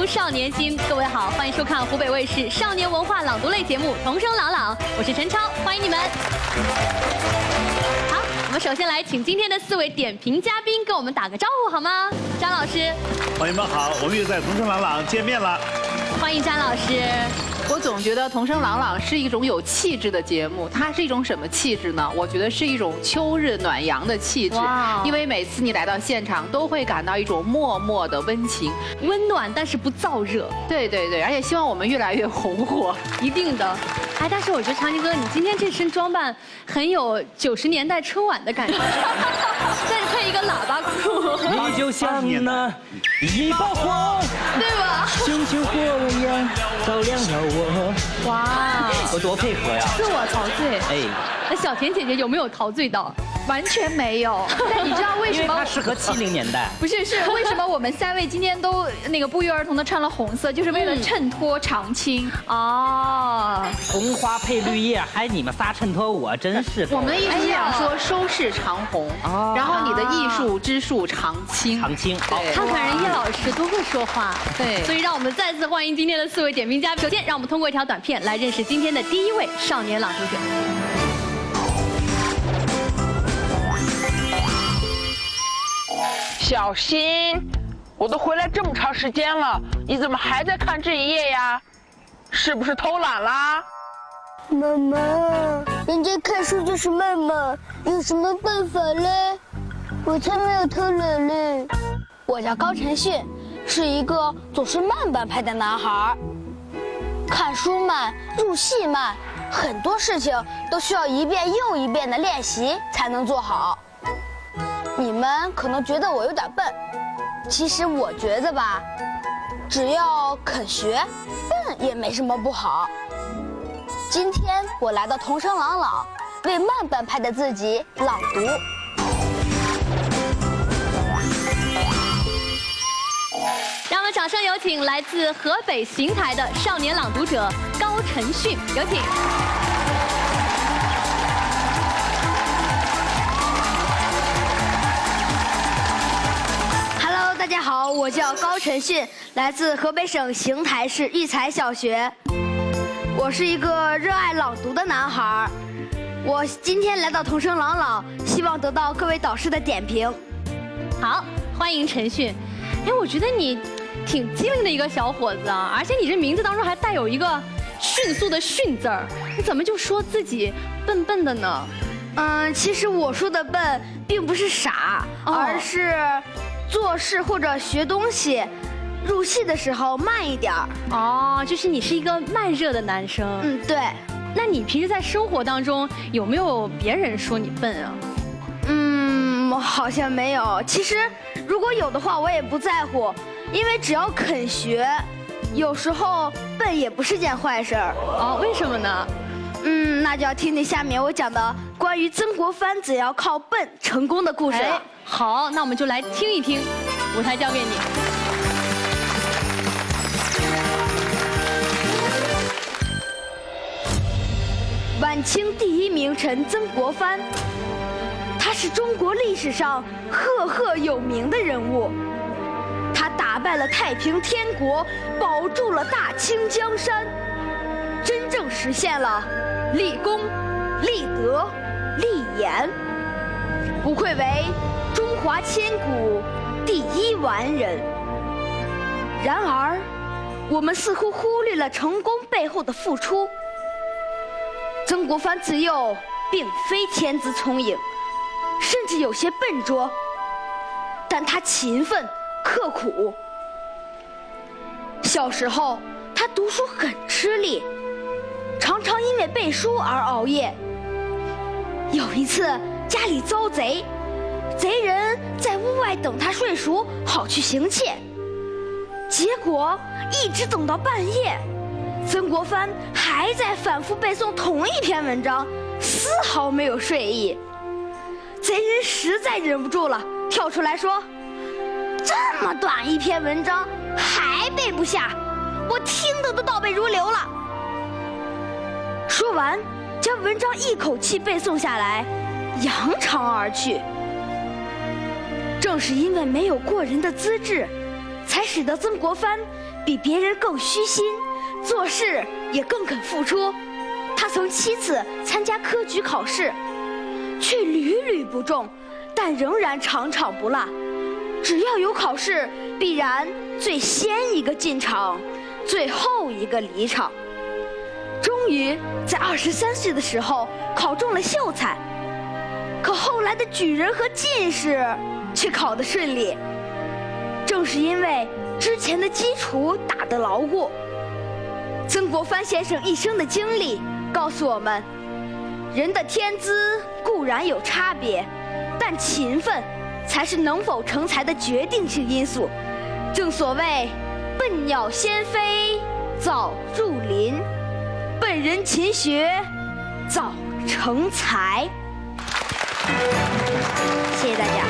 读少年心。各位好，欢迎收看湖北卫视少年文化朗读类节目《童声朗朗》，我是陈超，欢迎你们。好，我们首先来请今天的4位点评嘉宾跟我们打个招呼好吗？张老师，朋友们好，我们又在童声朗朗见面了。欢迎张老师。我总觉得《童声朗朗》是一种有气质的节目，它是一种什么气质呢？我觉得是一种秋日暖阳的气质。因为每次你来到现场，都会感到一种默默的温情，温暖但是不燥热。对对对，而且希望我们越来越红火，一定的。哎，但是我觉得长宁哥，你今天这身装扮很有90年代春晚的感觉，再配一个喇叭裤，你就像那一把火，对吧？熊熊火焰照亮了我。哇，我多配合呀！自我陶醉。哎，那小田姐姐有没有陶醉到？完全没有。但你知道为什么？因为它适合70年代。不是，是为什么我们3位今天都那个不约而同的穿了红色，就是为了衬托常青。哦，红花配绿叶，还你们仨衬托我，真是。我们的艺术讲说收视长红，然后你的艺术之树常青。常青，好。看看人叶老师多会说话。对，所以让我们再次欢迎今天的4位点评嘉宾。首先，让我们通过一条短片来认识今天的第1位少年朗读者。小新，我都回来这么长时间了，你怎么还在看这一页呀？是不是偷懒啦？妈妈，人家看书就是慢慢，有什么办法嘞？我才没有偷懒嘞。我叫高晨迅，是一个总是慢半拍的男孩。看书慢，入戏慢，很多事情都需要一遍又一遍的练习才能做好。你们可能觉得我有点笨，其实我觉得吧，只要肯学，笨也没什么不好。今天我来到童声朗朗，为慢半拍的自己朗读。让我们掌声有请来自河北邢台的少年朗读者高晨迅，有请。大家好，我叫高晨迅，来自河北省邢台市育才小学。我是一个热爱朗读的男孩。我今天来到童声朗朗，希望得到各位导师的点评。好，欢迎晨迅。哎，我觉得你挺机灵的一个小伙子啊，而且你这名字当中还带有一个迅速的迅字儿，你怎么就说自己笨笨的呢？其实我说的笨并不是傻，而是做事或者学东西，入戏的时候慢一点儿。哦，就是你是一个慢热的男生。对。那你平时在生活当中有没有别人说你笨啊？好像没有。其实如果有的话，我也不在乎，因为只要肯学，有时候笨也不是件坏事儿。哦，为什么呢？那就要听听下面我讲的关于曾国藩只要靠笨成功的故事了。好，那我们就来听一听，舞台交给你。晚清第1名臣曾国藩，他是中国历史上赫赫有名的人物。他打败了太平天国，保住了大清江山，真正实现了立功、立德、立言，不愧为中华千古第1完人。然而，我们似乎忽略了成功背后的付出。曾国藩自幼并非天资聪颖，甚至有些笨拙，但他勤奋刻苦。小时候，他读书很吃力，常常因为背书而熬夜。有一次，家里遭贼，贼人在屋外等他睡熟，好去行窃。结果一直等到半夜，曾国藩还在反复背诵同一篇文章，丝毫没有睡意。贼人实在忍不住了，跳出来说：“这么短一篇文章还背不下，我听得都倒背如流了。”说完，将文章一口气背诵下来，扬长而去。正是因为没有过人的资质，才使得曾国藩比别人更虚心，做事也更肯付出。他曾7次参加科举考试，却屡屡不中，但仍然场场不落。只要有考试，必然最先一个进场，最后一个离场。终于在23岁的时候考中了秀才，可后来的举人和进士却考得顺利。正是因为之前的基础打得牢固，曾国藩先生一生的经历告诉我们，人的天资固然有差别，但勤奋才是能否成才的决定性因素。正所谓笨鸟先飞早入林，笨人勤学早成才。谢谢大家。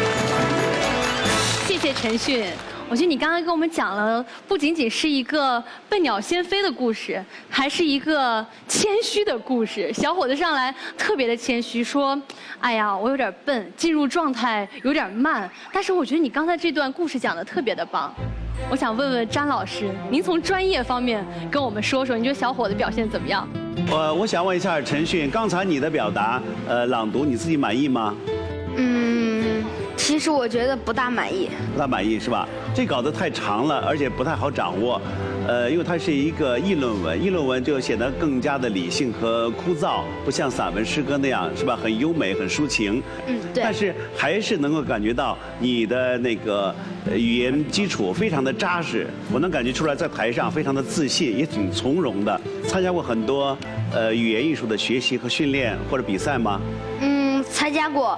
谢谢陈迅。我觉得你刚刚跟我们讲了，不仅仅是一个笨鸟先飞的故事，还是一个谦虚的故事。小伙子上来特别的谦虚，说：“哎呀，我有点笨，进入状态有点慢。”但是我觉得你刚才这段故事讲的特别的棒。我想问问詹老师，您从专业方面跟我们说说，你觉得小伙子表现怎么样？我想问一下陈迅，刚才你的表达，朗读你自己满意吗？其实我觉得不大满意。不大满意是吧？这稿子太长了，而且不太好掌握。因为它是一个议论文，议论文就显得更加的理性和枯燥，不像散文诗歌那样是吧？很优美，很抒情。对。但是还是能够感觉到你的那个语言基础非常的扎实，我能感觉出来在台上非常的自信，也挺从容的。参加过很多语言艺术的学习和训练或者比赛吗？参加过。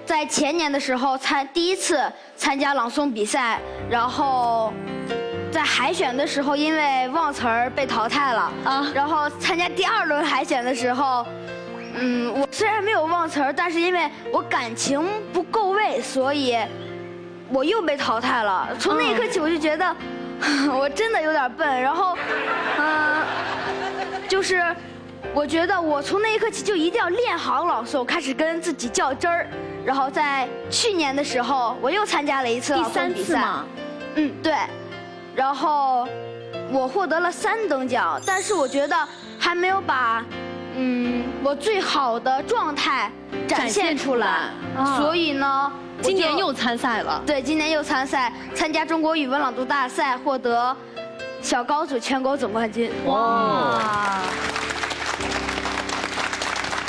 在前年的时候第一次参加朗诵比赛，然后在海选的时候因为忘词儿被淘汰了啊。然后参加第2轮海选的时候，我虽然没有忘词儿，但是因为我感情不够位，所以我又被淘汰了。从那一刻起，我就觉得我真的有点笨。然后，就是我觉得我从那一刻起就一定要练好朗诵，开始跟自己较真儿。然后在去年的时候，我又参加了一次朗诵比赛。第3次吗？对。然后我获得了3等奖，但是我觉得还没有把我最好的状态展现出来。所以呢，今年又参赛了。对，今年又参赛，参加中国语文朗读大赛，获得小高组全国总冠军。哇！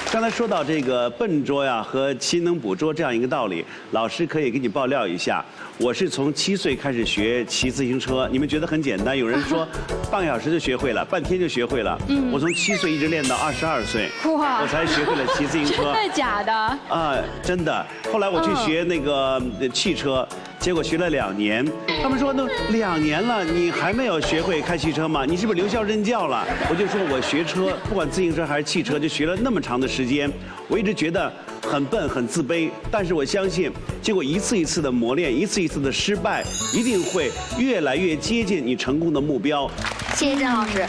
刚才说到这个笨拙呀和勤能补拙这样一个道理，老师可以给你爆料一下。我是从7岁开始学骑自行车，你们觉得很简单，有人说半个小时就学会了，半天就学会了。我从7岁一直练到22岁，哇，我才学会了骑自行车。真的假的？啊，真的。后来我去学那个汽车，结果学了2年。他们说那2年了，你还没有学会开汽车吗？你是不是留校任教了？我就说我学车，不管自行车还是汽车，就学了那么长的时间，我一直觉得很笨很自卑。但是我相信，经过一次一次的磨练，一次一次的失败，一定会越来越接近你成功的目标。谢谢郑老师。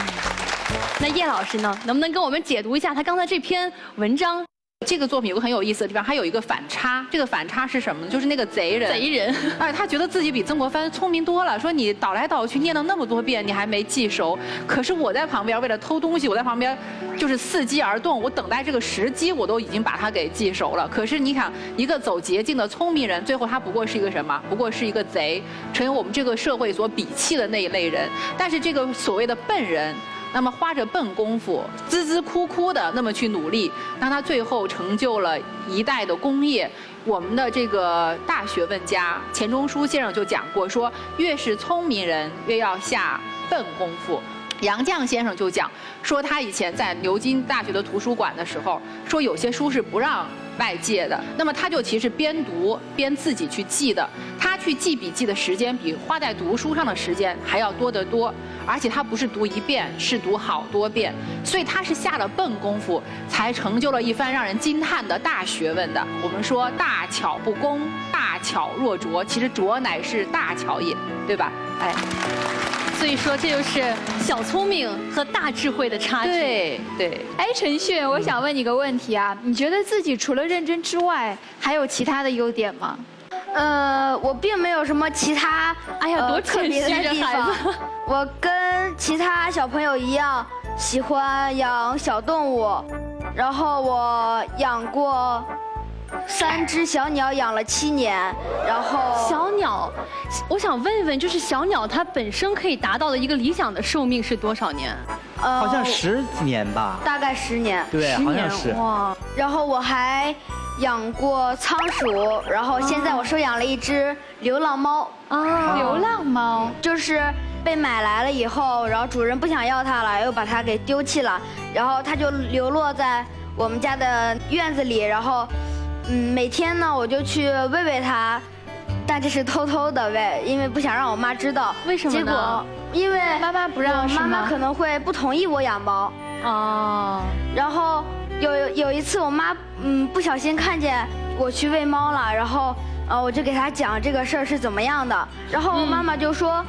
那叶老师呢？能不能跟我们解读一下他刚才这篇文章？这个作品有个很有意思的地方，还有一个反差。这个反差是什么呢？就是那个贼人，哎，他觉得自己比曾国藩聪明多了，说你倒来倒去念了那么多遍，你还没记熟。可是我在旁边为了偷东西，我在旁边就是伺机而动，我等待这个时机，我都已经把它给记熟了。可是你看，一个走捷径的聪明人，最后他不过是一个什么？不过是一个贼，成为我们这个社会所鄙弃的那一类人。但是这个所谓的笨人，那么花着笨功夫，孜孜哭哭的那么去努力，让他最后成就了一代的功业。我们的这个大学问家钱钟书先生就讲过，说越是聪明人越要下笨功夫。杨绛先生就讲说，他以前在牛津大学的图书馆的时候，说有些书是不让外借的，那么他就其实边读边自己去记的。他去记笔记的时间比花在读书上的时间还要多得多，而且他不是读1遍，是读好多遍，所以他是下了笨功夫，才成就了一番让人惊叹的大学问的。我们说大巧不工，大巧若拙，其实拙乃是大巧也，对吧？哎。所以说，这就是小聪明和大智慧的差距。对。哎，陈迅，我想问你个问题啊，你觉得自己除了认真之外，还有其他的优点吗？我并没有什么其他，哎呀，多特别的谦虚地方这孩子。我跟其他小朋友一样，喜欢养小动物，然后我养过3只小鸟，养了7年，然后小鸟，我想问一问，就是小鸟它本身可以达到的一个理想的寿命是多少年？好像10几年吧。大概10年。对， 10年好像是。哇，然后我还养过仓鼠，然后现在我收养了一只流浪猫。流浪猫。就是被买来了以后，然后主人不想要它了，又把它给丢弃了，然后它就流落在我们家的院子里，然后，每天呢我就去喂喂它，但这是偷偷的喂，因为不想让我妈知道。为什么呢？结果因为妈妈不让是吗？妈妈可能会不同意我养猫。哦。然后有一次我妈不小心看见我去喂猫了，然后我就给她讲这个事儿是怎么样的，然后妈妈就说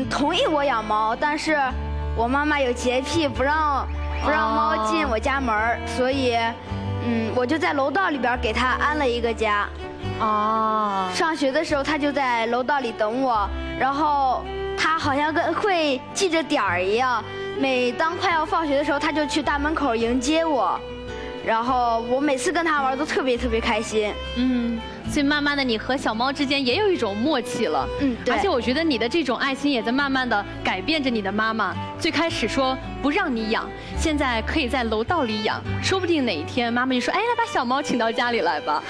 同意我养猫，但是我妈妈有洁癖，不让猫进我家门儿，所以我就在楼道里边给它安了一个家。哦。上学的时候它就在楼道里等我，然后它好像会记着点儿一样，每当快要放学的时候，它就去大门口迎接我，然后我每次跟它玩都特别特别开心。所以慢慢的你和小猫之间也有一种默契了。对。而且我觉得你的这种爱心也在慢慢的改变着你的妈妈。最开始说不让你养，现在可以在楼道里养，说不定哪一天妈妈就说，哎，来把小猫请到家里来吧。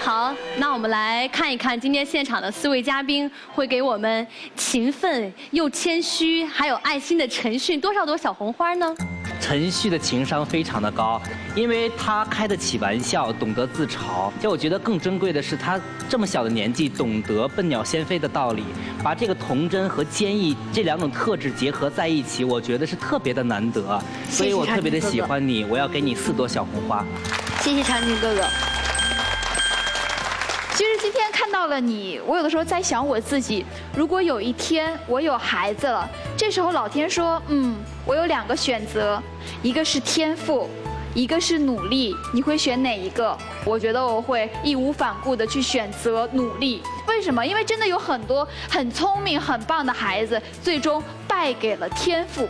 好，那我们来看一看今天现场的4位嘉宾会给我们勤奋又谦虚还有爱心的陈迅多少朵小红花呢？陈旭的情商非常的高，因为他开得起玩笑，懂得自嘲。就我觉得更珍贵的是，他这么小的年纪懂得笨鸟先飞的道理，把这个童真和坚毅这2种特质结合在一起，我觉得是特别的难得。所以我特别的喜欢你，我要给你4朵小红花。谢谢长青哥哥。其实今天看到了你，我有的时候在想我自己，如果有一天我有孩子了，这时候老天说，我有2个选择，一个是天赋，一个是努力，你会选哪一个？我觉得我会义无反顾的去选择努力。为什么？因为真的有很多很聪明、很棒的孩子，最终败给了天赋。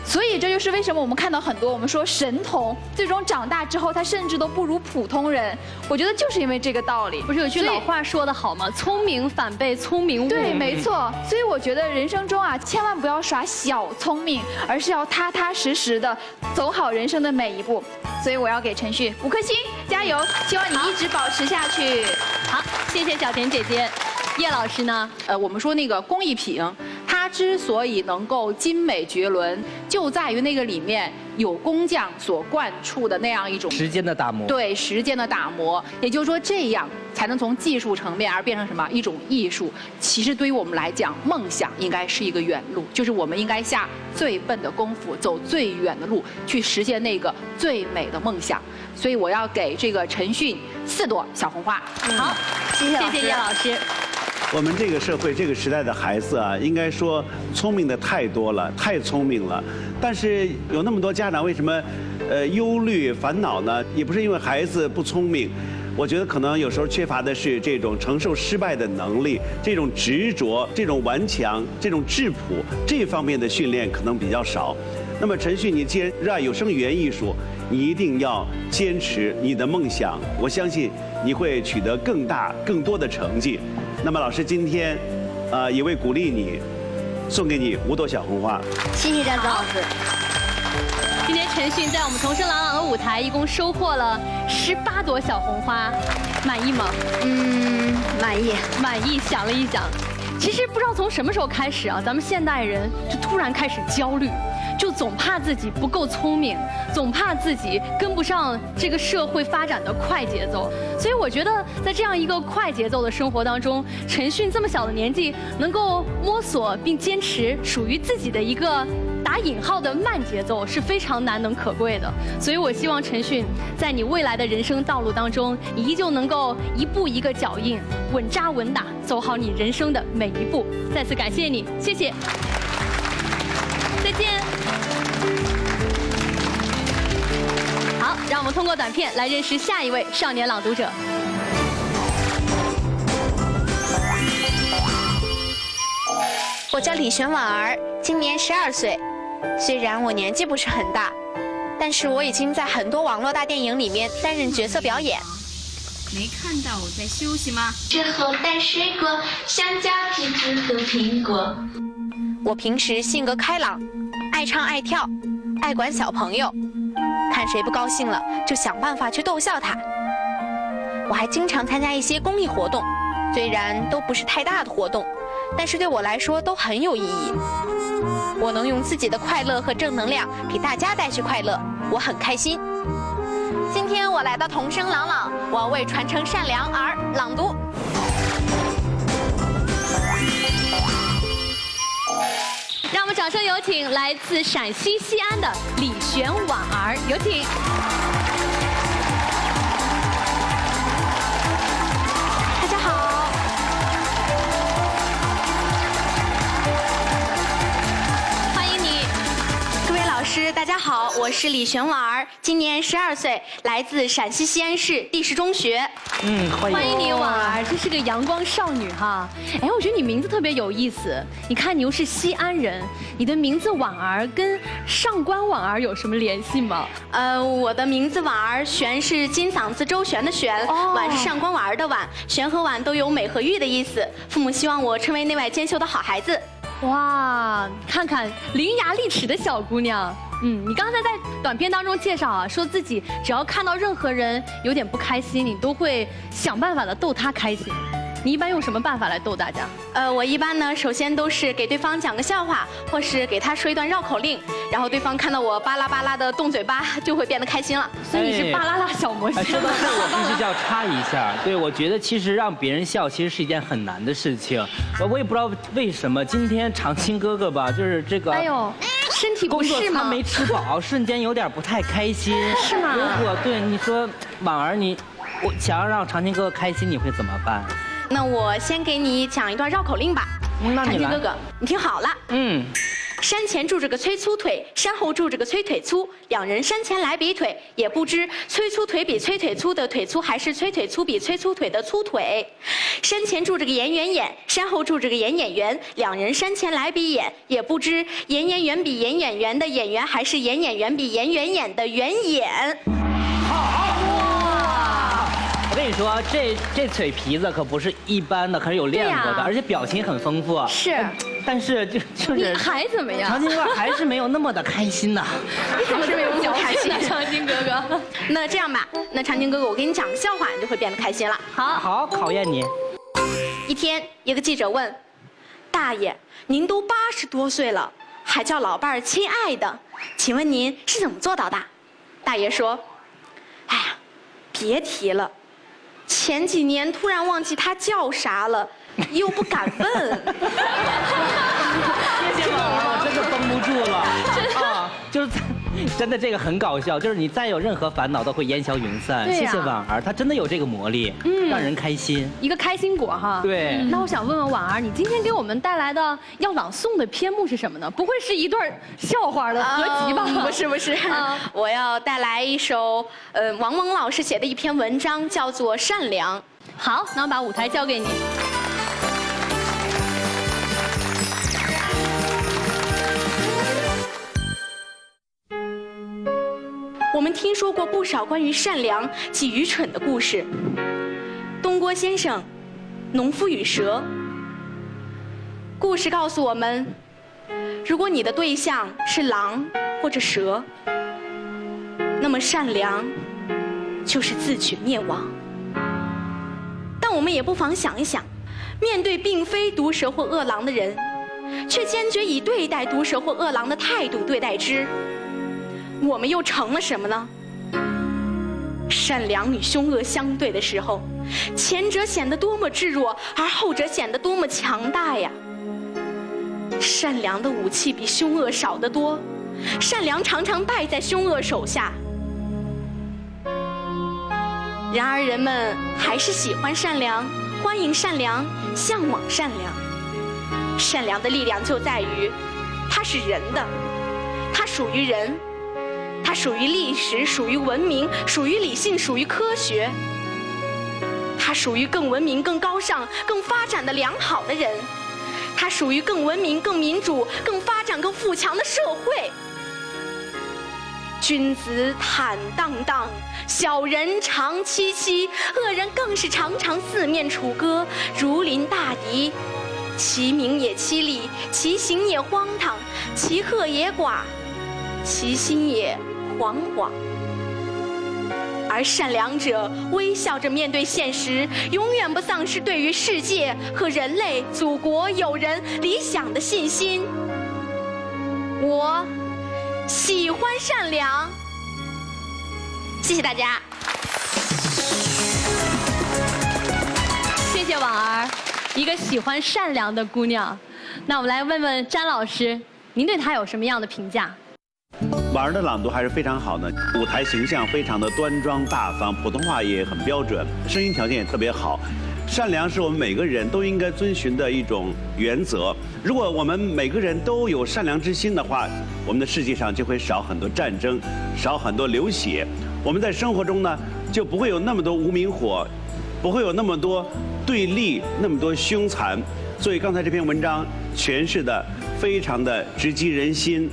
所以这就是为什么我们看到很多我们说神童，最终长大之后他甚至都不如普通人。我觉得就是因为这个道理。不是有句老话说得好吗？聪明反被聪明误。对，没错。所以我觉得人生中啊，千万不要耍小聪明，而是要踏踏实实的走好人生的每一步。所以我要给陈迅5颗星，加油！希望你一直保持下去。好，谢谢小田姐姐。叶老师呢？我们说那个工艺品，它之所以能够精美绝伦，就在于那个里面有工匠所灌注的那样一种时间的打磨。对，时间的打磨。也就是说，这样才能从技术层面而变成什么？一种艺术。其实对于我们来讲，梦想应该是一个远路，就是我们应该下最笨的功夫，走最远的路，去实现那个最美的梦想。所以我要给这个陈迅4朵小红花。好，谢谢叶老师。我们这个社会、这个时代的孩子啊，应该说聪明的太多了，太聪明了。但是有那么多家长为什么忧虑烦恼呢？也不是因为孩子不聪明，我觉得可能有时候缺乏的是这种承受失败的能力，这种执着、这种顽强、这种质朴这方面的训练可能比较少。那么陈迅，你既然热爱有声语言艺术，你一定要坚持你的梦想，我相信你会取得更大、更多的成绩。那么老师今天，也为鼓励你，送给你5朵小红花。谢谢张子老师。今天陈迅在我们童声朗朗的舞台一共收获了18朵小红花，满意吗？满意。满意。想了一想，其实不知道从什么时候开始啊，咱们现代人就突然开始焦虑。就总怕自己不够聪明，总怕自己跟不上这个社会发展的快节奏。所以我觉得，在这样一个快节奏的生活当中，陈迅这么小的年纪能够摸索并坚持属于自己的一个打引号的慢节奏，是非常难能可贵的。所以我希望陈迅在你未来的人生道路当中，你依旧能够一步一个脚印，稳扎稳打，走好你人生的每一步。再次感谢你，谢谢。再见。好，让我们通过短片来认识下一位少年朗读者。我叫李玄婉儿，今年12岁。虽然我年纪不是很大，但是我已经在很多网络大电影里面担任角色表演。没看到我在休息吗？之后带水果，香蕉、橘子和苹果。我平时性格开朗，爱唱爱跳，爱管小朋友，看谁不高兴了就想办法去逗笑他。我还经常参加一些公益活动，虽然都不是太大的活动，但是对我来说都很有意义。我能用自己的快乐和正能量给大家带去快乐，我很开心。今天我来到童声朗朗，我要为传承善良而朗读。让我们掌声有请来自陕西西安的李玄婉儿，有请。大家好，欢迎你。各位老师，大家好，我是李玄婉儿，今年12岁，来自陕西西安市第10中学。欢迎你，婉儿，这是个阳光少女哈。哎，我觉得你名字特别有意思。你看，你又是西安人，你的名字婉儿跟上官婉儿有什么联系吗？我的名字婉儿，玄是金嗓子周旋的玄，婉是上官婉儿的婉，玄和婉都有美和玉的意思。父母希望我成为内外兼修的好孩子。哇，看看伶牙俐齿的小姑娘。你刚才在短片当中介绍啊，说自己只要看到任何人有点不开心，你都会想办法的逗他开心。你一般用什么办法来逗大家？我一般呢，首先都是给对方讲个笑话，或是给他说一段绕口令，然后对方看到我巴拉巴拉的动嘴巴，就会变得开心了。所以你是巴啦啦小魔仙。说到这，我必须要插一下，对，我觉得其实让别人笑，其实是一件很难的事情。我也不知道为什么今天长青哥哥吧，就是这个，哎呦，身体不工作适吗？餐没吃饱，瞬间有点不太开心。是吗？如果对你说，婉儿，我想要让长青哥哥开心，你会怎么办？那我先给你讲一段绕口令吧。那你来。长青哥哥，你听好了。山前住着个崔粗腿，山后住着个崔腿粗，两人山前来比腿，也不知崔粗腿比崔腿粗的腿粗，还是崔腿粗比崔粗腿的粗腿。山前住着个演员演，山后住着个演演员，两人山前来比演，也不知演演员比演演员的演员，还是演演员比演员演的员演。我跟你说，这嘴皮子可不是一般的，可是有练过的，而且表情很丰富。是，但是就是你还怎么样？长青哥还是没有那么的开心呐。你怎么这么有表情呢，长青哥哥？那这样吧，那长青哥哥，我给你讲个笑话，你就会变得开心了。好，考验你。一天，一个记者问大爷：“您都80多岁了，还叫老伴儿亲爱的，请问您是怎么做到的？”大爷说：“哎呀，别提了。前几年突然忘记他叫啥了，又不敢问。”谢谢婉儿，我真的绷不住了。啊，就是真的这个很搞笑，就是你再有任何烦恼都会烟消云散。谢谢婉儿，她真的有这个魔力，让人开心。一个开心果哈。对。那我想问问婉儿，你今天给我们带来的要朗诵的篇目是什么呢？不会是一段笑话的合集吧？不是，我要带来一首王蒙老师写的一篇文章，叫做《善良》。好，那我把舞台交给你。我们听说过不少关于善良及愚蠢的故事。东郭先生，农夫与蛇。故事告诉我们，如果你的对象是狼或者蛇，那么善良就是自取灭亡。但我们也不妨想一想，面对并非毒蛇或恶狼的人，却坚决以对待毒蛇或恶狼的态度对待之，我们又成了什么呢？善良与凶恶相对的时候，前者显得多么至弱，而后者显得多么强大呀！善良的武器比凶恶少得多，善良常常败在凶恶手下。然而人们还是喜欢善良，欢迎善良，向往善良。善良的力量就在于，它是人的，它属于人，它属于历史，属于文明，属于理性，属于科学。它属于更文明、更高尚、更发展的良好的人。它属于更文明、更民主、更发展、更富强的社会。君子坦荡荡，小人长戚戚，恶人更是常常四面楚歌，如临大敌。其名也凄厉，其行也荒唐，其贺也寡，其心也惶惶。而善良者微笑着面对现实，永远不丧失对于世界和人类、祖国、友人、理想的信心。我喜欢善良。谢谢大家。谢谢婉儿，一个喜欢善良的姑娘。那我们来问问詹老师，您对她有什么样的评价？婉儿的朗读还是非常好的，舞台形象非常的端庄大方，普通话也很标准，声音条件也特别好。善良是我们每个人都应该遵循的一种原则。如果我们每个人都有善良之心的话，我们的世界上就会少很多战争，少很多流血。我们在生活中呢，就不会有那么多无名火，不会有那么多对立，那么多凶残。所以刚才这篇文章诠释的非常的直击人心，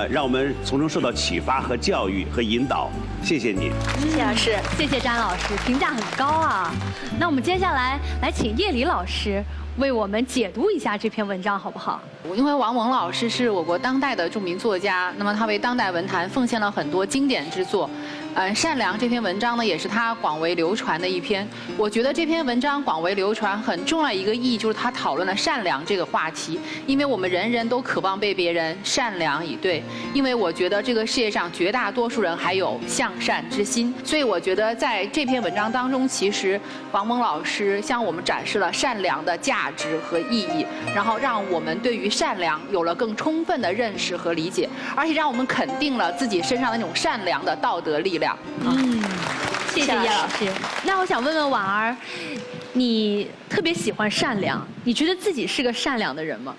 让我们从中受到启发和教育和引导。谢谢你，谢谢老师，谢谢詹老师，评价很高啊。那我们接下来请叶李老师为我们解读一下这篇文章，好不好？因为王蒙老师是我国当代的著名作家，那么他为当代文坛奉献了很多经典之作。善良这篇文章呢，也是他广为流传的一篇。我觉得这篇文章广为流传很重要一个意义，就是他讨论了善良这个话题。因为我们人人都渴望被别人善良以对，因为我觉得这个世界上绝大多数人还有向善之心，所以我觉得在这篇文章当中，其实王蒙老师向我们展示了善良的价值和意义，然后让我们对于善良有了更充分的认识和理解，而且让我们肯定了自己身上的那种善良的道德力量。谢谢叶老师。那我想问问婉儿，你特别喜欢善良，你觉得自己是个善良的人吗？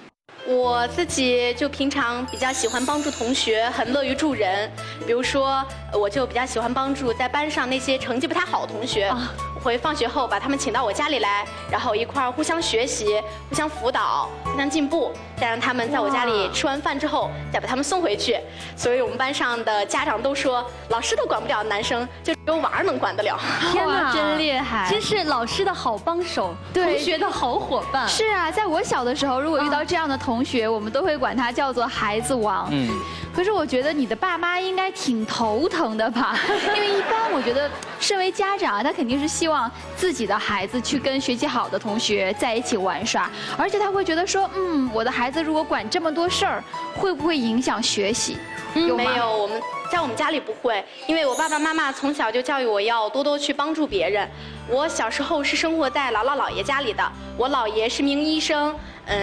我自己就平常比较喜欢帮助同学，很乐于助人。比如说，我就比较喜欢帮助在班上那些成绩不太好的同学。我会放学后把他们请到我家里来，然后一块儿互相学习、互相辅导、互相进步，再让他们在我家里吃完饭之后再把他们送回去。所以我们班上的家长都说，老师都管不了男生，就只有婉儿能管得了。天哪，真厉害！真是老师的好帮手，同学的好伙伴。是啊，在我小的时候，如果遇到这样的同学，我们都会管他叫做孩子王。可是我觉得你的爸妈应该挺头疼的吧？因为一般我觉得，身为家长，他肯定是希望自己的孩子去跟学习好的同学在一起玩耍，而且他会觉得说，我的孩子如果管这么多事儿，会不会影响学习？没有，我们家里不会，因为我爸爸妈妈从小就教育我要多多去帮助别人。我小时候是生活在姥姥姥爷家里的，我姥爷是名医生，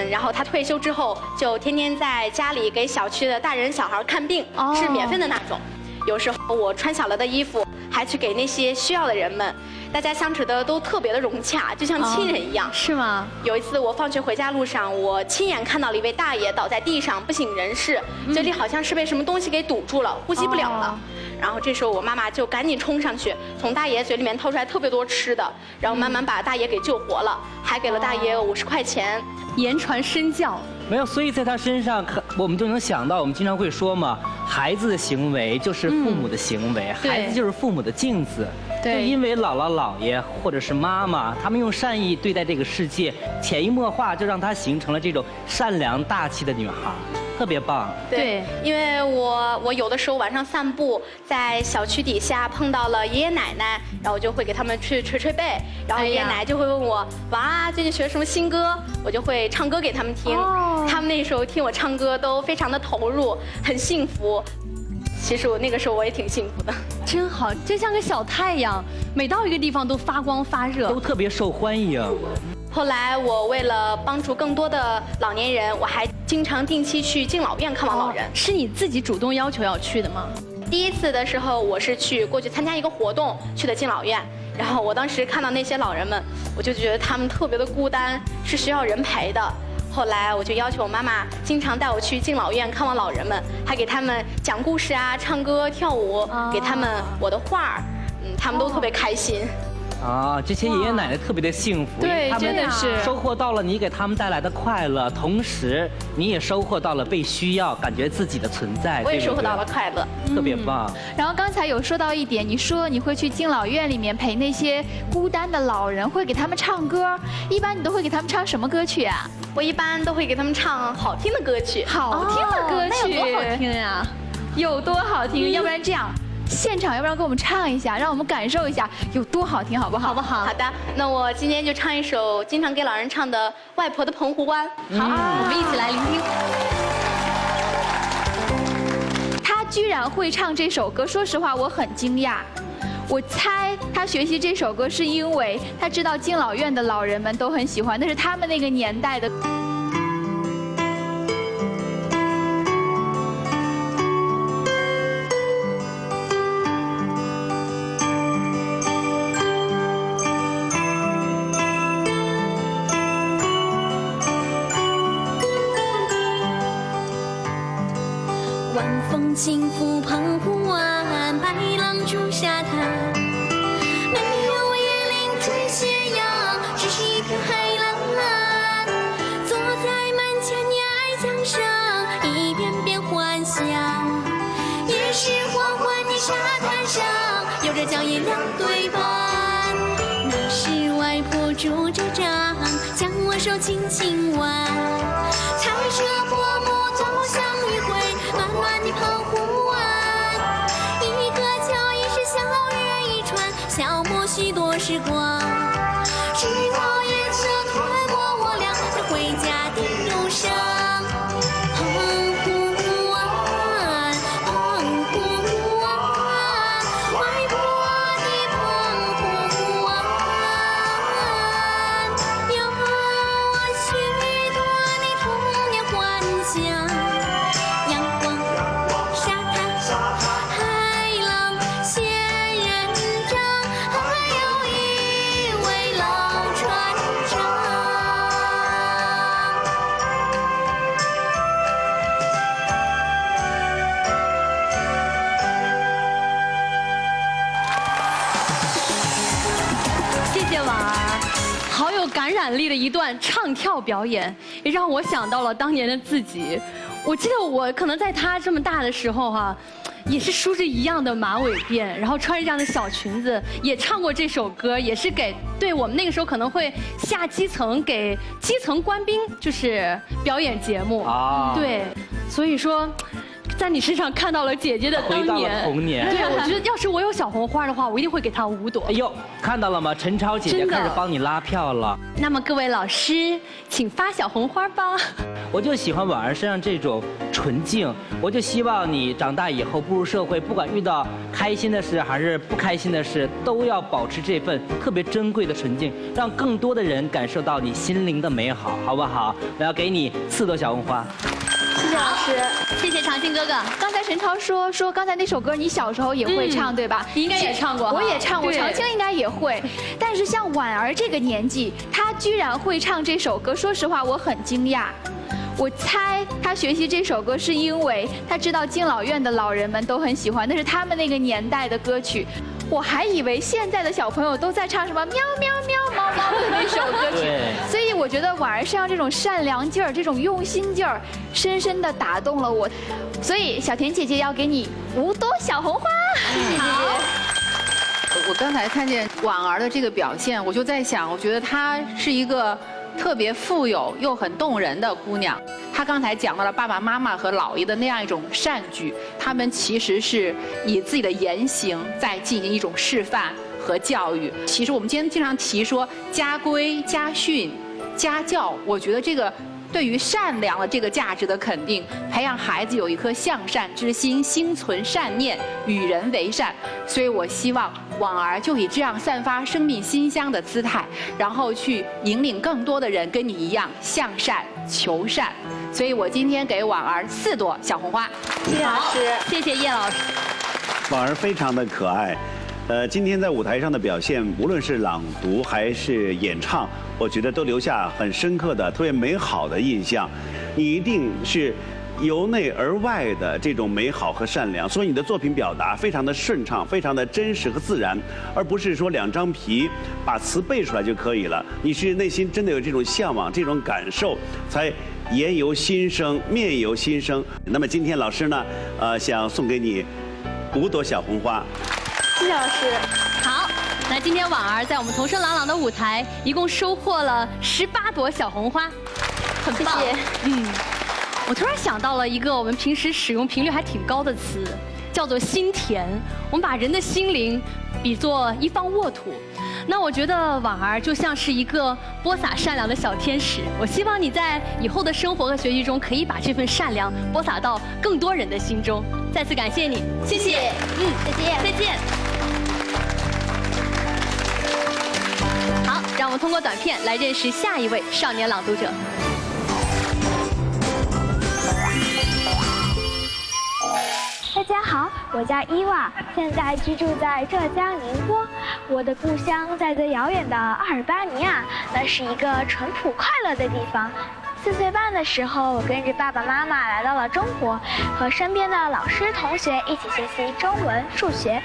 然后他退休之后就天天在家里给小区的大人小孩看病，是免费的那种。有时候我穿小了的衣服，还去给那些需要的人们，大家相处的都特别的融洽，就像亲人一样。是吗？有一次我放学回家路上，我亲眼看到了一位大爷倒在地上不省人事，嘴里好像是被什么东西给堵住了，呼吸不了了。然后这时候我妈妈就赶紧冲上去，从大爷嘴里面掏出来特别多吃的，然后慢慢把大爷给救活了，还给了大爷50块钱。言传身教。没有，所以在他身上我们就能想到，我们经常会说嘛，孩子的行为就是父母的行为，孩子就是父母的镜子。对，因为姥姥姥爷或者是妈妈，他们用善意对待这个世界，潜移默化就让她形成了这种善良大气的女孩，特别棒。对，因为我有的时候晚上散步，在小区底下碰到了爷爷奶奶，然后我就会给他们去捶捶背，然后爷爷奶奶就会问我，哇，最近学什么新歌？我就会唱歌给他们听。他们那时候听我唱歌都非常的投入，很幸福。其实我那个时候我也挺幸福的。真好，真像个小太阳，每到一个地方都发光发热，都特别受欢迎。后来我为了帮助更多的老年人，我还经常定期去敬老院看望老人。是你自己主动要求要去的吗？第一次的时候，我是过去参加一个活动去的敬老院，然后我当时看到那些老人们，我就觉得他们特别的孤单，是需要人陪的。后来我就要求我妈妈经常带我去敬老院看望老人们，还给他们讲故事啊、唱歌、跳舞，给他们我的画儿，他们都特别开心。啊，这些爷爷奶奶特别的幸福，对，他们真的是收获到了你给他们带来的快乐，同时你也收获到了被需要，感觉自己的存在。我也收获到了快乐，特别棒。然后刚才有说到一点，你说你会去敬老院里面陪那些孤单的老人，会给他们唱歌。一般你都会给他们唱什么歌曲啊？我一般都会给他们唱好听的歌曲。好听的歌曲，那有多好听呀？有多好听？要不然这样，现场要不然给我们唱一下，让我们感受一下有多好听，好不好？好不好？好的，那我今天就唱一首经常给老人唱的《外婆的澎湖湾》。好，我们一起来聆听。他居然会唱这首歌，说实话我很惊讶。我猜他学习这首歌是因为他知道敬老院的老人们都很喜欢，那是他们那个年代的。晚风轻拂澎湖湾，白浪逐沙滩。没有椰林缀斜阳，只是一片海蓝蓝。坐在门前鸟儿江上，一遍遍幻想。也是黄昏的沙滩上，有着江夜两对半。那时外婆拄着杖，将我手轻轻挽。彩色薄暮走向余晖，暖暖的澎湖湾，一个桥一是小人一船，消磨许多时光，直到夜色吞没我俩在回家的路上。澎湖湾，澎湖湾，外婆的澎湖湾，有我许多的童年幻想。阳光、沙滩、海浪、仙人掌，还有一位老船长。谢谢婉儿，好有感染力的一段唱跳表演，也让我想到了当年的自己。我记得我可能在她这么大的时候哈，也是梳着一样的马尾辫，然后穿着这样的小裙子，也唱过这首歌，也是对我们那个时候可能会下基层给基层官兵就是表演节目啊对，所以说。在你身上看到了姐姐的当年，回到了童年。对，我觉得要是我有小红花的话，我一定会给她5朵。哎呦，看到了吗？陈超姐姐真的开始帮你拉票了。那么各位老师，请发小红花吧。我就喜欢婉儿身上这种纯净，我就希望你长大以后步入社会，不管遇到开心的事还是不开心的事，都要保持这份特别珍贵的纯净，让更多的人感受到你心灵的美好，好不好？我要给你4朵小红花。谢谢老师，谢谢长青哥哥。刚才陈超说刚才那首歌你小时候也会唱，对吧？你应该也唱过，我也唱过，对长青应该也会。但是像婉儿这个年纪，她居然会唱这首歌，说实话我很惊讶。我猜她学习这首歌是因为她知道敬老院的老人们都很喜欢，那是他们那个年代的歌曲。我还以为现在的小朋友都在唱什么喵喵喵猫猫的那首歌曲，所以我觉得婉儿身上这种善良劲儿、这种用心劲儿，深深地打动了我。所以小田姐姐要给你5朵小红花。谢谢姐姐。我刚才看见婉儿的这个表现，我就在想，我觉得她是一个特别富有又很动人的姑娘。她刚才讲到了爸爸妈妈和姥爷的那样一种善举，他们其实是以自己的言行在进行一种示范和教育。其实我们今天经常提说家规、家训、家教，我觉得这个对于善良的这个价值的肯定，培养孩子有一颗向善之心，心存善念，与人为善。所以我希望婉儿就以这样散发生命馨香的姿态，然后去引领更多的人跟你一样向善求善。所以我今天给婉儿4朵小红花。谢谢老师，谢谢叶老师。婉儿非常的可爱，今天在舞台上的表现，无论是朗读还是演唱，我觉得都留下很深刻的、特别美好的印象。你一定是由内而外的这种美好和善良，所以你的作品表达非常的顺畅，非常的真实和自然，而不是说2张皮把词背出来就可以了。你是内心真的有这种向往、这种感受，才言由心生，面由心生。那么今天老师呢，想送给你5朵小红花。谢谢老师。好，那今天婉儿在我们童声朗朗的舞台，一共收获了18朵小红花，很棒。谢谢。我突然想到了一个我们平时使用频率还挺高的词，叫做心田。我们把人的心灵比作一方沃土，那我觉得婉儿就像是一个播撒善良的小天使。我希望你在以后的生活和学习中，可以把这份善良播撒到更多人的心中。再次感谢你，谢谢。再见。再见。好，让我们通过短片来认识下一位少年朗读者。大家好，我叫伊娃，现在居住在浙江宁波。我的故乡在最遥远的阿尔巴尼亚，那是一个淳朴快乐的地方。4岁半的时候，我跟着爸爸妈妈来到了中国，和身边的老师同学一起学习中文、数学。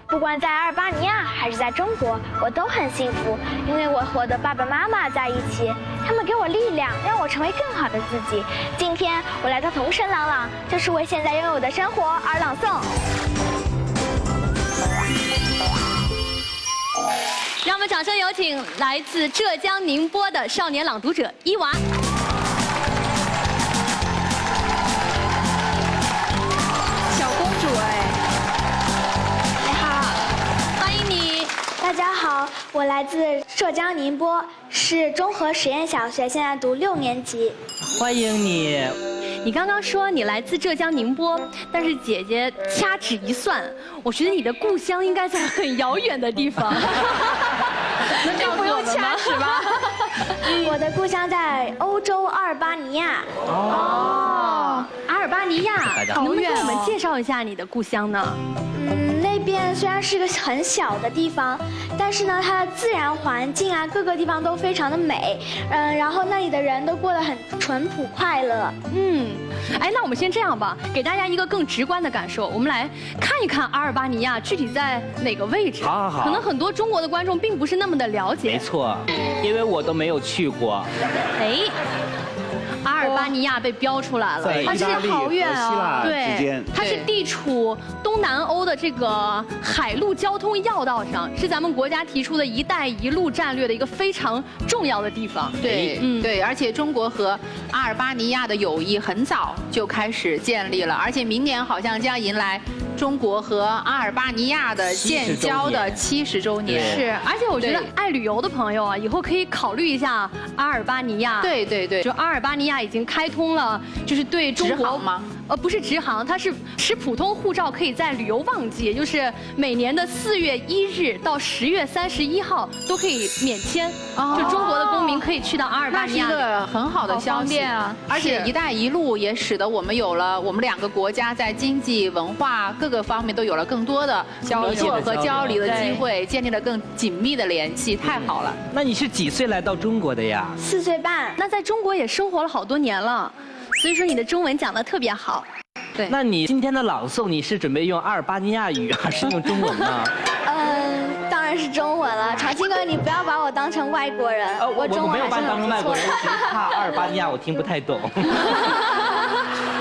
不管在阿尔巴尼亚还是在中国，我都很幸福，因为我和我的爸爸妈妈在一起，他们给我力量，让我成为更好的自己。今天我来到童声朗朗，就是为现在拥有的生活而朗诵。让我们掌声有请来自浙江宁波的少年朗读者伊娃。小公主哎。大家好，我来自浙江宁波，是中和实验小学，现在读6年级。欢迎你。你刚刚说你来自浙江宁波，但是姐姐掐指一算，我觉得你的故乡应该在很遥远的地方。那就不用掐指吧。我的故乡在欧洲阿尔巴尼亚。哦，阿尔巴尼亚，能不能给我们介绍一下你的故乡呢？那边虽然是个很小的地方，但是呢，它的自然环境啊，各个地方都非常的美。然后那里的人都过得很淳朴快乐。哎，那我们先这样吧，给大家一个更直观的感受，我们来看一看阿尔巴尼亚具体在哪个位置。好。可能很多中国的观众并不是那么的了解。没错，因为我都没有去过。哎。阿尔巴尼亚被标出来了，它是好远啊！对，它是地处东南欧的这个海陆交通要道上，是咱们国家提出的一带一路战略的一个非常重要的地方。对，而且中国和阿尔巴尼亚的友谊很早就开始建立了，而且明年好像将迎来中国和阿尔巴尼亚的建交的70周年。是，而且我觉得爱旅游的朋友啊，以后可以考虑一下阿尔巴尼亚。对，就阿尔巴尼亚已经开通了，就是对中国直航吗？不是直航，它是持普通护照可以在旅游旺季，也就是每年的4月1日到10月31号都可以免签。就中国的公民可以去到阿尔巴尼亚，那是一个很好的消息啊！而且“一带一路”也使得我们有了我们2个国家在经济、文化各个方面都有了更多的合作和交流的机会，建立了更紧密的联系，太好了。那你是几岁来到中国的呀？4岁半。那在中国也生活了好多年了，所以说你的中文讲得特别好。对。那你今天的朗诵，你是准备用阿尔巴尼亚语还是用中文呢？当然是中文了。长青哥，你不要把我当成外国人。我中文没有把你当成外国人，只是怕阿尔巴尼亚我听不太懂。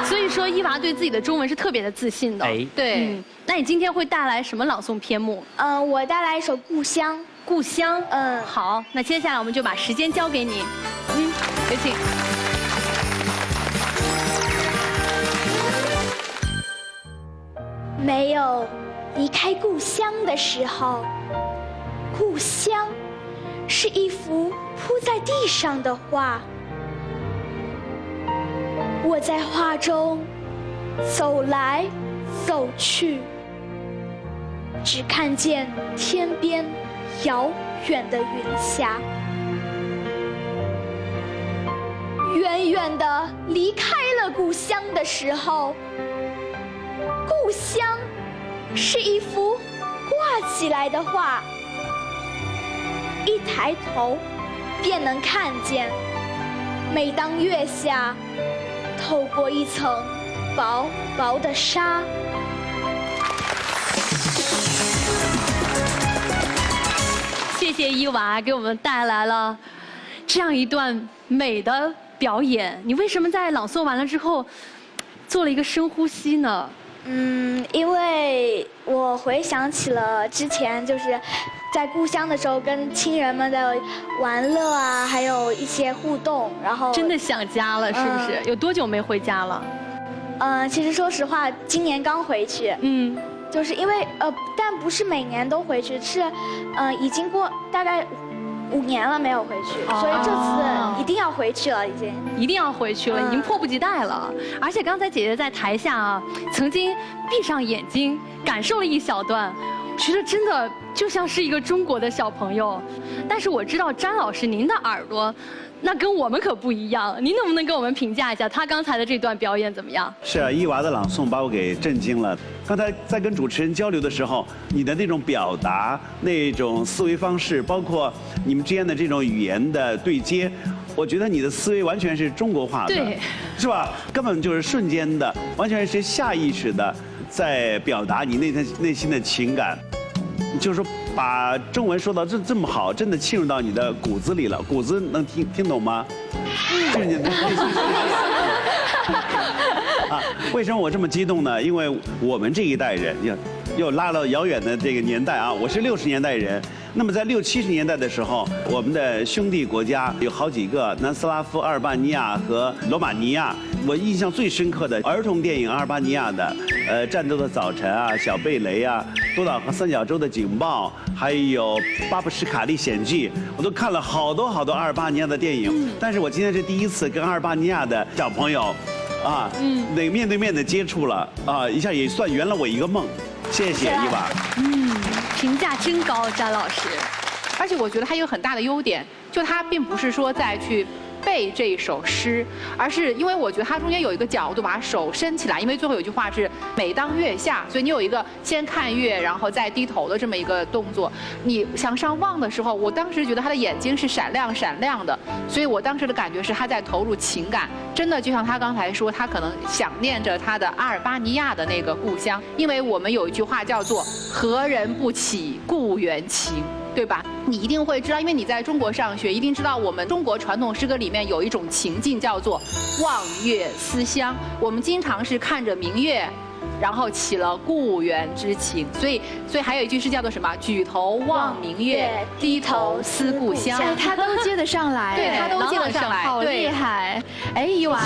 所以说，伊娃对自己的中文是特别的自信的。哎，对。那你今天会带来什么朗诵篇目？我带来一首《故乡》。故乡。好，那接下来我们就把时间交给你。有请。没有离开故乡的时候，故乡是一幅铺在地上的画。我在画中走来走去，只看见天边遥远的云霞。远远地离开了故乡的时候，故乡是一幅挂起来的画，一抬头便能看见。每当月下透过一层薄薄的纱。谢谢伊娃给我们带来了这样一段美的表演。你为什么在朗诵完了之后做了一个深呼吸呢？因为我回想起了之前就是在故乡的时候跟亲人们的玩乐啊，还有一些互动，然后真的想家了，是不是？有多久没回家了？其实说实话，今年刚回去。就是因为但不是每年都回去，是已经过大概5年了没有回去，所以这次一定要回去了，一定要回去了，已经迫不及待了。而且刚才姐姐在台下啊，曾经闭上眼睛感受了一小段，觉得真的就像是一个中国的小朋友。但是我知道詹老师您的耳朵，那跟我们可不一样。您能不能跟我们评价一下他刚才的这段表演怎么样？是啊，伊娃的朗诵把我给震惊了。刚才在跟主持人交流的时候，你的那种表达、那种思维方式，包括你们之间的这种语言的对接，我觉得你的思维完全是中国化的，对，是吧？根本就是瞬间的，完全是下意识的在表达你内心的情感。就是说，把中文说到这么好，真的沁入到你的骨子里了。骨子能听懂吗？就是你的内心。啊，为什么我这么激动呢？因为我们这一代人又拉到遥远的这个年代啊，我是60年代人。那么在60、70年代的时候，我们的兄弟国家有好几个，南斯拉夫、阿尔巴尼亚和罗马尼亚。我印象最深刻的儿童电影，阿尔巴尼亚的《战斗的早晨》啊，《小贝雷》啊，《多瑙河三角洲的警报》，还有《巴布什卡历险记》，我都看了好多阿尔巴尼亚的电影。但是我今天是第一次跟阿尔巴尼亚的小朋友，面对面的接触了啊，一下也算圆了我一个梦。谢谢伊娃。评价真高，詹老师。而且我觉得他有很大的优点，就他并不是说再去背这一首诗，而是因为我觉得它中间有一个角度，把手伸起来，因为最后有句话是“每当月下”，所以你有一个先看月，然后再低头的这么一个动作。你向上望的时候，我当时觉得他的眼睛是闪亮的，所以我当时的感觉是他在投入情感，真的就像他刚才说，他可能想念着他的阿尔巴尼亚的那个故乡，因为我们有一句话叫做“何人不起故园情”。对吧？你一定会知道，因为你在中国上学，一定知道我们中国传统诗歌里面有一种情境叫做望月思乡。我们经常是看着明月，然后起了故园之情。所以还有一句诗叫做什么？举头望明月，低头思故乡。他都接得上来，对，他都接得上来，好厉害！哎，伊娃，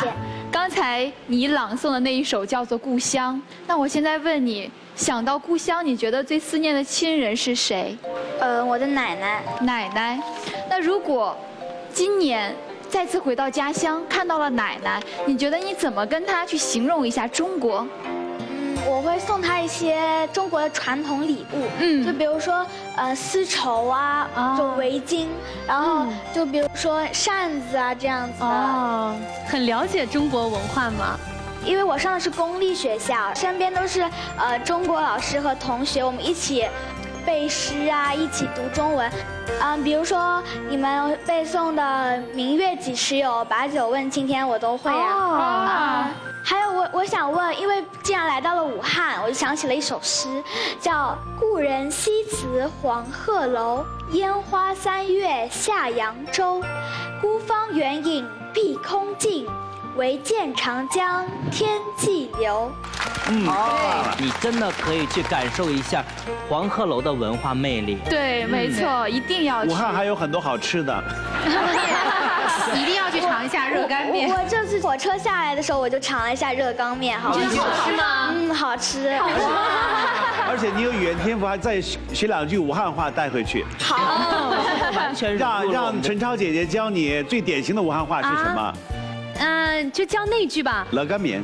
刚才你朗诵的那一首叫做《故乡》，那我现在问你。想到故乡，你觉得最思念的亲人是谁？我的奶奶。奶奶。那如果今年再次回到家乡，看到了奶奶，你觉得你怎么跟她去形容一下中国？我会送她一些中国的传统礼物，就比如说丝绸啊，这种围巾，然后就比如说扇子啊这样子的。很了解中国文化嘛。因为我上的是公立学校，身边都是中国老师和同学，我们一起背诗啊，一起读中文。比如说你们背诵的“明月几时有，把酒问青天”，我都会啊。还有我想问，因为既然来到了武汉，我就想起了一首诗，叫“故人西辞黄鹤楼，烟花3月下扬州。孤芳远影碧空尽，唯见长江天际流”。你真的可以去感受一下黄鹤楼的文化魅力。对，没错，一定要去。武汉还有很多好吃的。一定要去尝一下热干面。我这次火车下来的时候，我就尝了一下热干面，好吃吗？好吃。而且你有语言天赋，还再学2句武汉话带回去。好，完全让陈超姐姐教你最典型的武汉话是什么？就教那句吧。热干面。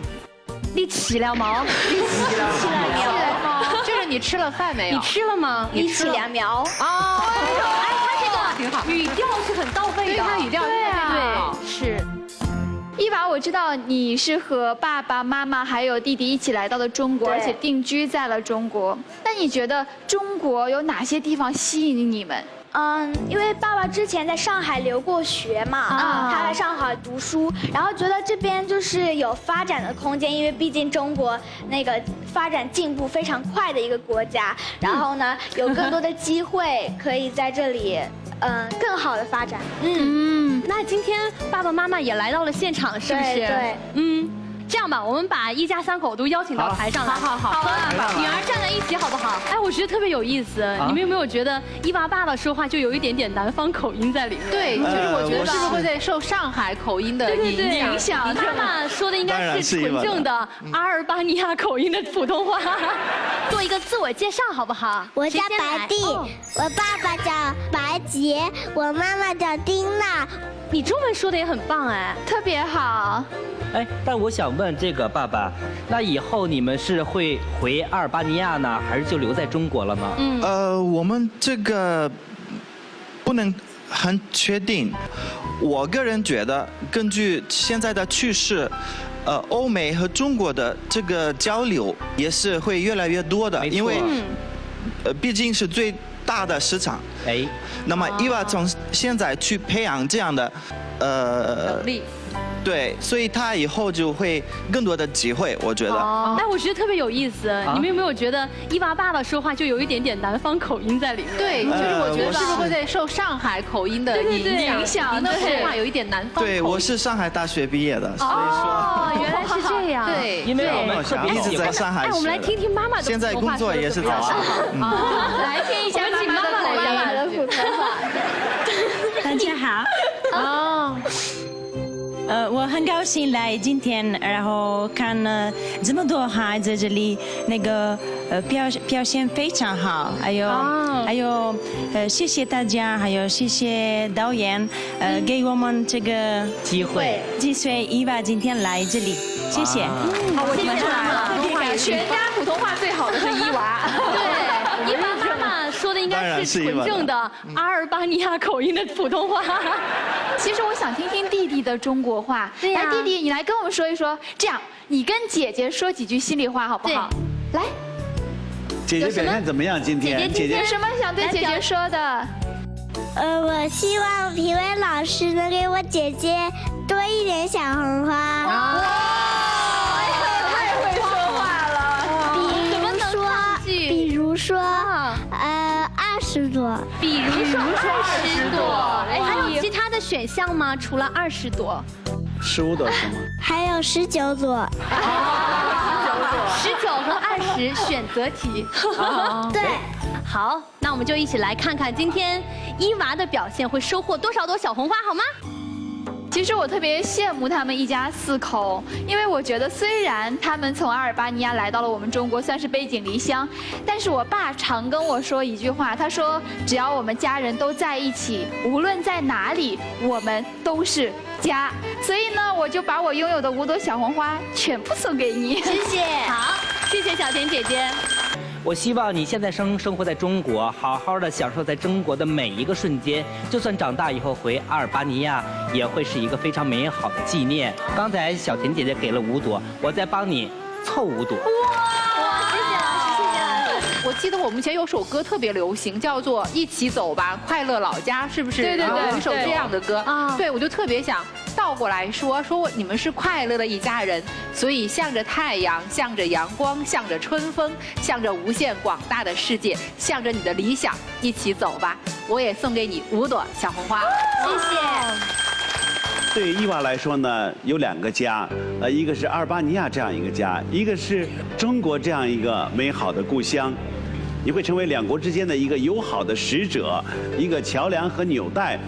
你起了毛？你起了苗？就是你吃了饭没有？你吃了吗？你起了苗？哦，哎，他这个挺好，语调是很到位的。对，他语调对，是。伊娃，我知道你是和爸爸妈妈还有弟弟一起来到了中国，而且定居在了中国。那你觉得中国有哪些地方吸引你们？因为爸爸之前在上海留过学嘛，他在上海读书，然后觉得这边就是有发展的空间，因为毕竟中国那个发展进步非常快的一个国家，然后呢有更多的机会可以在这里，更好的发展。那今天爸爸妈妈也来到了现场，是不是？对。这样吧，我们把一家3口都邀请到台上来，好，和女儿站在一起，好不好？哎，我觉得特别有意思。你们有没有觉得伊娃爸爸说话就有一点点南方口音在里面？对，就是我觉得是不是会在受上海口音的影响？妈妈说的应该是纯正的阿尔巴尼亚口音的普通话。做一个自我介绍，好不好？我叫白蒂，我爸爸叫白杰，我妈妈叫丁娜。你中文说的也很棒哎，特别好。哎，但我想问这个爸爸，那以后你们是会回阿尔巴尼亚呢，还是就留在中国了呢？我们这个不能很确定。我个人觉得，根据现在的趋势，欧美和中国的这个交流也是会越来越多的，因为毕竟是最大的市场。哎，那么伊娃从现在去培养这样的能力。对，所以他以后就会更多的机会，我觉得。哎，我觉得特别有意思。你们有没有觉得伊娃爸爸说话就有一点点南方口音在里面？对，就是我觉得是不是会在受上海口音的影响？您的说话有一点南方口音。对，我是上海大学毕业的，所以说。原来是这样。对，因为我们特别一直在上海。哎，我们来听听妈妈的普通话。现在工作也是在上海。来听一下请妈妈来的普通话。大家好。我很高兴来今天，然后看了这么多孩子，这里那个表现非常好，还有谢谢大家，还有谢谢导演，给我们这个机会，伊娃今天来这里，谢谢。好，我听出来了，全家普通话最好的是伊娃。对，伊娃妈妈说的应该是纯正的阿尔巴尼亚口音的普通话。其实我想听听弟弟的中国话。对呀，弟弟，你来跟我们说一说。这样，你跟姐姐说几句心里话好不好？来，姐姐表现怎么样？今天姐姐有什么想对姐姐说的？我希望评委老师能给我姐姐多一点小红花。哇，太会说话了。比如说，20朵。比如说20朵。哎，还有其他的选项吗？除了20朵，15朵是吗？还有19朵。19和20选择题。对。好，那我们就一起来看看今天伊娃的表现会收获多少朵小红花，好吗？其实我特别羡慕他们一家4口，因为我觉得虽然他们从阿尔巴尼亚来到了我们中国，算是背井离乡，但是我爸常跟我说一句话，他说只要我们家人都在一起，无论在哪里，我们都是家。所以呢，我就把我拥有的5朵小红花全部送给你。谢谢。好，谢谢小田姐姐。我希望你现在生活在中国，好好的享受在中国的每一个瞬间。就算长大以后回阿尔巴尼亚，也会是一个非常美好的纪念。刚才小田姐姐给了5朵，我再帮你凑5朵。哇，谢谢老师，谢谢老师。我记得我们以前有首歌特别流行，叫做《一起走吧，快乐老家》，是不是？对，有一首这样的歌。对，我就特别想倒过来说你们是快乐的一家人，所以向着太阳，向着阳光，向着春风，向着无限广大的世界，向着你的理想一起走吧。我也送给你5朵小红花，谢谢。对于伊娃来说呢，有2个家，一个是阿尔巴尼亚这样一个家，一个是中国这样一个美好的故乡。你会成为2国之间的一个友好的使者，一个桥梁和纽带。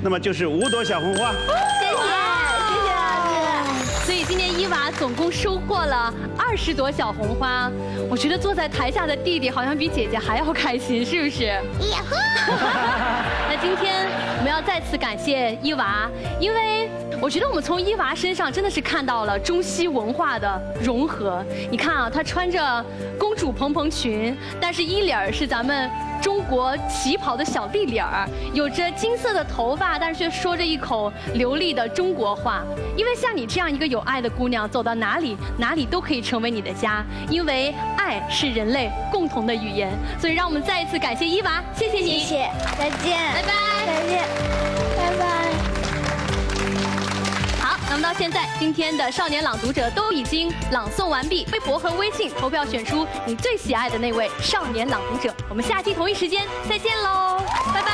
那么就是5朵小红花。谢谢老师。所以今年伊娃总共收获了20朵小红花。我觉得坐在台下的弟弟好像比姐姐还要开心，是不是？那今天我们要再次感谢伊娃，因为我觉得我们从伊娃身上真的是看到了中西文化的融合。你看啊，她穿着公主蓬蓬裙，但是衣领是咱们中国旗袍的小立脸儿，有着金色的头发，但是却说着一口流利的中国话。因为像你这样一个有爱的姑娘，走到哪里都可以成为你的家，因为爱是人类共同的语言。所以让我们再一次感谢伊娃，谢谢你，谢谢，再见，拜拜，再见，拜拜。好，那么到现在，今天的少年朗读者都已经朗诵完毕。微博和微信投票选出你最喜爱的那位少年朗读者。我们下期同一时间再见喽，拜拜。